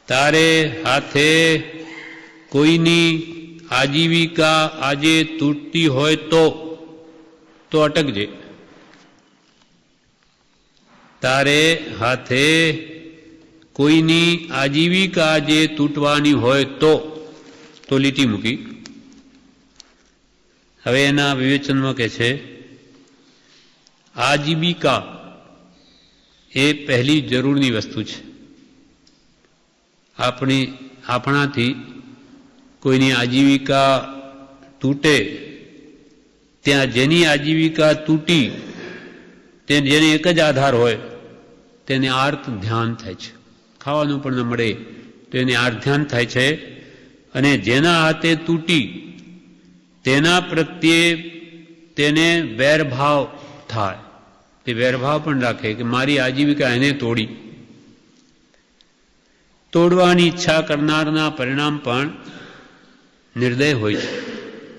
તારે હાથે કોઈની આજીવિકા આજે તૂટતી હોય તો અટકજે. તારે હાથે કોઈની આજીવિકા આજે તૂટવાની હોય તો લીટી મૂકી. હવે એના વિવેચનમાં કહે છે, આજીવિકા એ પહેલી જરૂરની વસ્તુ છે. આપણાથી કોઈની આજીવિકા તૂટે, ત્યાં જેની આજીવિકા તૂટી જેને એક જ આધાર હોય તેને આર્ત ધ્યાન થાય છે. ખાવાનું પણ ન મળે તો એને આર્ત ધ્યાન થાય છે. અને જેના હાથે તૂટી તેના પ્રત્યે તેને વેરભાવ થાય. તે વેરભાવ પણ રાખે કે મારી આજીવિકા એને તોડવાની ઈચ્છા કરનારના પરિણામ પણ નિર્દય હોય છે.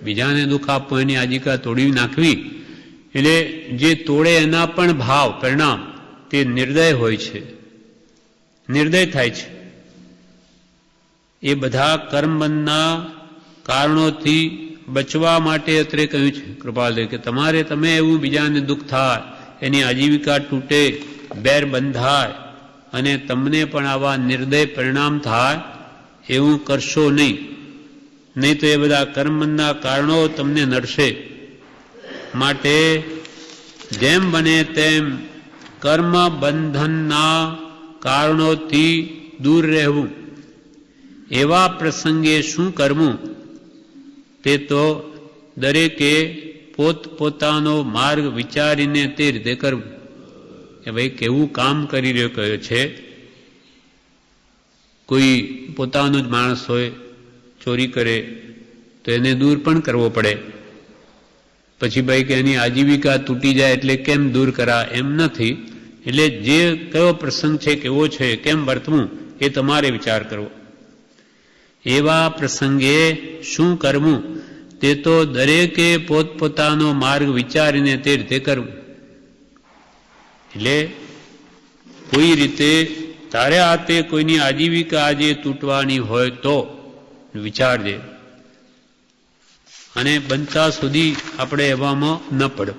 બીજાને દુઃખ આપવું, એની આજીવિકા તોડી નાખવી, એટલે જે તોડે એના પણ ભાવ પરિણામ તે નિર્દય હોય છે, નિર્દય થાય છે. એ બધા કર્મબંધના કારણોથી બચવા માટે અત્રે કહ્યું છે કૃપાલદેવ કે તમે એવું બીજાને દુઃખ થાય, એની આજીવિકા તૂટે, બેર બંધાય અને તમને પણ આવા નિર્દય પરિણામ થાય એવું કરશો નહીં તો એ બધા કર્મબંધના કારણો તમને નડશે. માટે જેમ બને તેમ કર્મ બંધનના કારણોથી દૂર રહેવું. એવા પ્રસંગે શું કરવું તે તો દરેકે પોતપોતાનો માર્ગ વિચારીને તે રીતે કરવું. કે ભાઈ કેવું કામ કરી રહ્યો કયો છે. કોઈ પોતાનો જ માણસ હોય, ચોરી કરે તો એને દૂર પણ કરવો પડે. પછી ભાઈ કે એની આજીવિકા તૂટી જાય એટલે કેમ દૂર કરા, એમ નથી. એટલે જે કયો પ્રસંગ છે, કેવો છે, કેમ વર્તવું એ તમારે વિચાર કરવો. એવા પ્રસંગે શું કરવું તે તો દરેકે પોતપોતાનો માર્ગ વિચારીને તે રીતે કરવું. એટલે કોઈ રીતે તારે હાથે કોઈની આજીવિકા આજે તૂટવાની હોય તો વિચારજે, અને બનતા સુધી આપણે એવામાં ન પડો.